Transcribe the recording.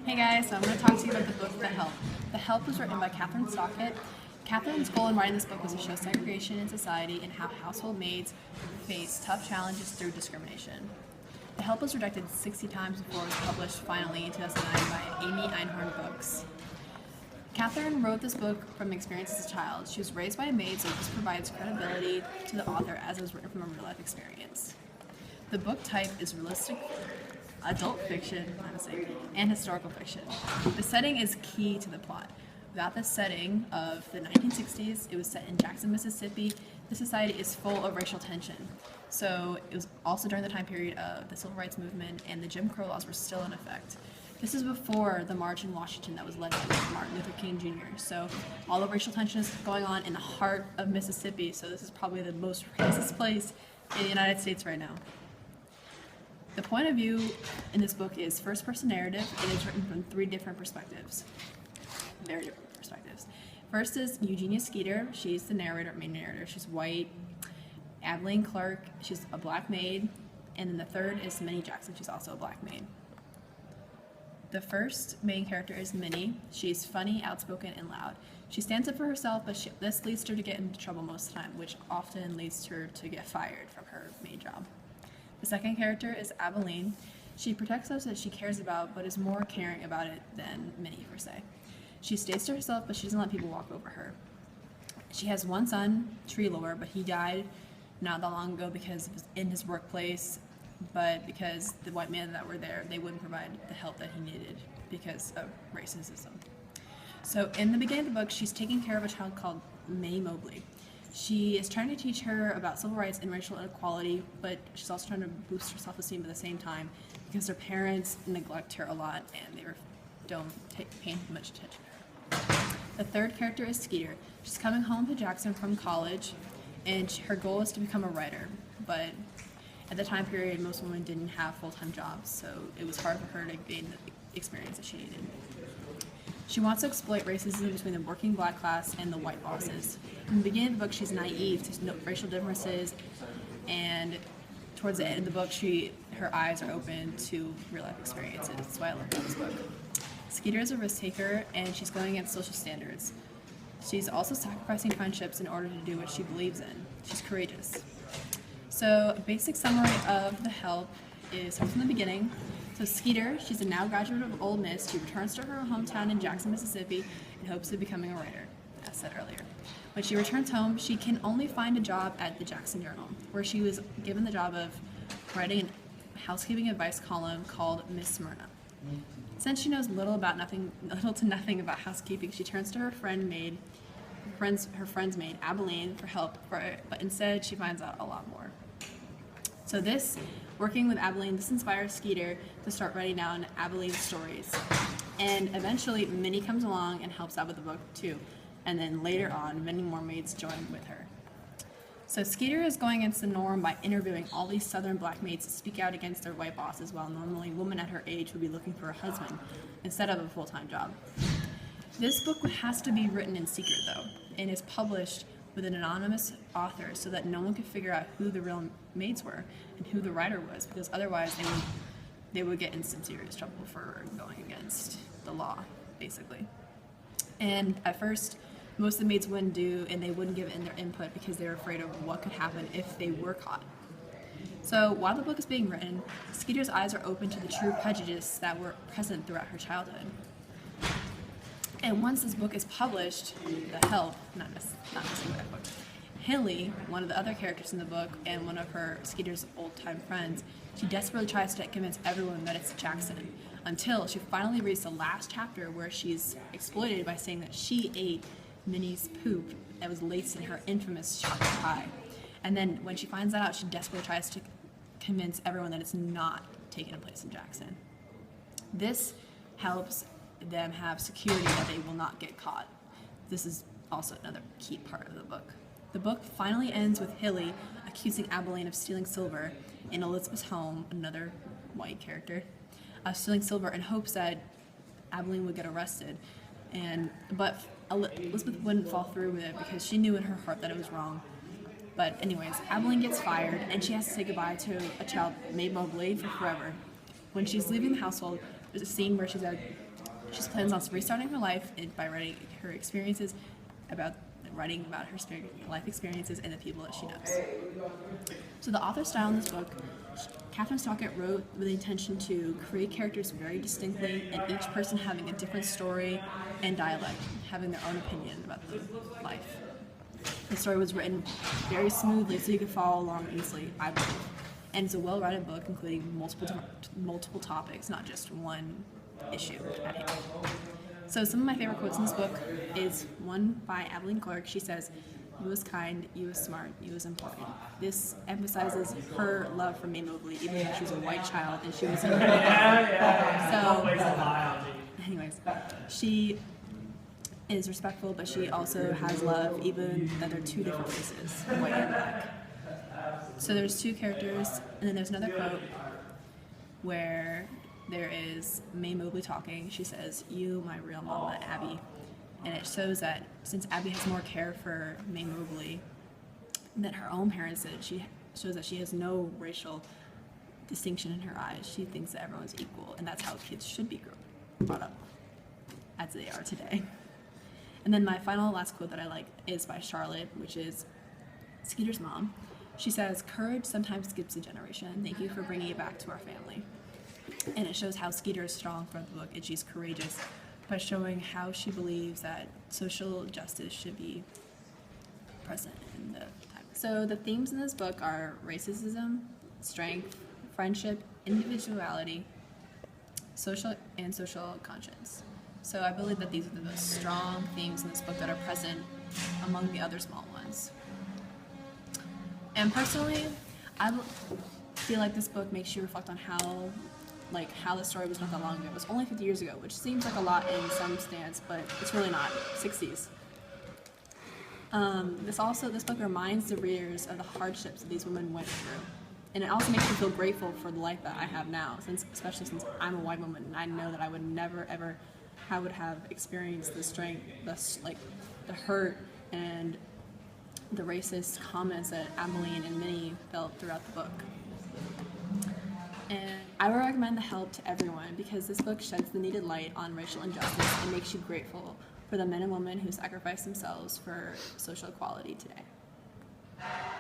Hey guys, so I'm going to talk to you about the book The Help. The Help was written by Catherine Stockett. Catherine's goal in writing this book was to show segregation in society and how household maids face tough challenges through discrimination. The Help was rejected 60 times before it was published finally in 2009 by Amy Einhorn Books. Catherine wrote this book from experience as a child. She was raised by a maid, so this provides credibility to the author as it was written from a real-life experience. The book type is realistic adult fiction, honestly, and historical fiction. The setting is key to the plot. Without the setting of the 1960s, it was set in Jackson, Mississippi. The society is full of racial tension. So it was also during the time period of the Civil Rights Movement, and the Jim Crow laws were still in effect. This is before the march in Washington that was led by Martin Luther King Jr. So all the racial tension is going on in the heart of Mississippi, so this is probably the most racist place in the United States right now. The point of view in this book is first-person narrative. It is written from three different perspectives, very different perspectives. First is Eugenia Skeeter. She's the main narrator. She's white. Abilene Clark. She's a black maid. And then the third is Minnie Jackson. She's also a black maid. The first main character is Minnie. She's funny, outspoken, and loud. She stands up for herself, but this leads her to get into trouble most of the time, which often leads her to get fired from her main job. The second character is Abilene. She protects those that she cares about, but is more caring about it than Minnie, per se. She stays to herself, but she doesn't let people walk over her. She has one son, Treelor, but he died not that long ago because it was in his workplace, but because the white men that were there, they wouldn't provide the help that he needed because of racism. So in the beginning of the book, she's taking care of a child called May Mobley. She is trying to teach her about civil rights and racial inequality, but she's also trying to boost her self-esteem at the same time because her parents neglect her a lot and they don't pay much attention to her. The third character is Skeeter. She's coming home to Jackson from college, and her goal is to become a writer, but at the time period, most women didn't have full-time jobs, so it was hard for her to gain the experience that she needed. She wants to exploit racism between the working black class and the white bosses. In the beginning of the book, she's naive to racial differences, and towards the end of the book, her eyes are open to real-life experiences. That's why I love this book. Skeeter is a risk taker, and she's going against social standards. She's also sacrificing friendships in order to do what she believes in. She's courageous. So a basic summary of The Help is from the beginning. So Skeeter, she's a now graduate of Ole Miss. She returns to her hometown in Jackson, Mississippi in hopes of becoming a writer, as said earlier. When she returns home, she can only find a job at the Jackson Journal, where she was given the job of writing a housekeeping advice column called Miss Smyrna. Since she knows little to nothing about housekeeping, she turns to her friend's maid, Abilene, for help, but instead she finds out a lot more. So working with Abilene, this inspires Skeeter to start writing down Abilene's stories. And eventually, Minnie comes along and helps out with the book too. And then later on, many more maids join with her. So Skeeter is going against the norm by interviewing all these southern black maids to speak out against their white bosses, while normally women at her age would be looking for a husband instead of a full-time job. This book has to be written in secret, though, and is published with an anonymous author so that no one could figure out who the real maids were and who the writer was, because otherwise they would get in some serious trouble for going against the law, basically. And at first, most of the maids wouldn't do, and they wouldn't give in their input because they were afraid of what could happen if they were caught. So while the book is being written, Skeeter's eyes are open to the true prejudice that were present throughout her childhood. And once this book is published, The Help, not necessarily that book, Hilly, one of the other characters in the book and one of her Skeeter's old-time friends, she desperately tries to convince everyone that it's Jackson, until she finally reads the last chapter where she's exploited by saying that she ate Minnie's poop that was laced in her infamous chocolate pie. And then when she finds that out, she desperately tries to convince everyone that it's not taking place in Jackson. This helps them have security that they will not get caught. This is also another key part of the book. The book finally ends with Hilly accusing Abilene of stealing silver in Elizabeth's home, another white character, of stealing silver in hopes that Abilene would get arrested. But Elizabeth wouldn't fall through with it because she knew in her heart that it was wrong. But anyways, Abilene gets fired and she has to say goodbye to a child, May Mobley, for forever. When she's leaving the household, there's a scene where she's at She plans on restarting her life by writing her experiences about her life experiences and the people that she knows. So the author's style in this book, Catherine Stockett wrote with the intention to create characters very distinctly, and each person having a different story and dialect, having their own opinion about the life. The story was written very smoothly so you could follow along easily, I believe. And it's a well-written book, including multiple topics, not just one issue at hand. So some of my favorite quotes in this book is one by Evelyn Clark. She says, "You was kind, you was smart, you was important." This emphasizes her love for May Mobley, even though she was a white child and she was So, anyways, she is respectful, but she also has love, even though they're two different races, white and black. So there's two characters, and then there's another quote where there is May Mobley talking. She says, "You, my real mama, Abby." And it shows that since Abby has more care for May Mobley than her own parents did, she shows that she has no racial distinction in her eyes. She thinks that everyone's equal, and that's how kids should be brought up, as they are today. And then my last quote that I like is by Charlotte, which is Skeeter's mom. She says, "Courage sometimes skips a generation. Thank you for bringing it back to our family." And it shows how Skeeter is strong throughout the book, and she's courageous by showing how she believes that social justice should be present in the time. So the themes in this book are racism, strength, friendship, individuality, social conscience. So I believe that these are the most strong themes in this book that are present among the other small ones. And personally, I feel like this book makes you reflect on how the story was not that long ago. It was only 50 years ago, which seems like a lot in some stance, but it's really not. 60s. This book reminds the readers of the hardships that these women went through. And it also makes me feel grateful for the life that I have now, especially since I'm a white woman, and I know that I would never, ever would have experienced the strength, the hurt, and the racist comments that Ameline and Minnie felt throughout the book. And I would recommend The Help to everyone because this book sheds the needed light on racial injustice and makes you grateful for the men and women who sacrifice themselves for social equality today.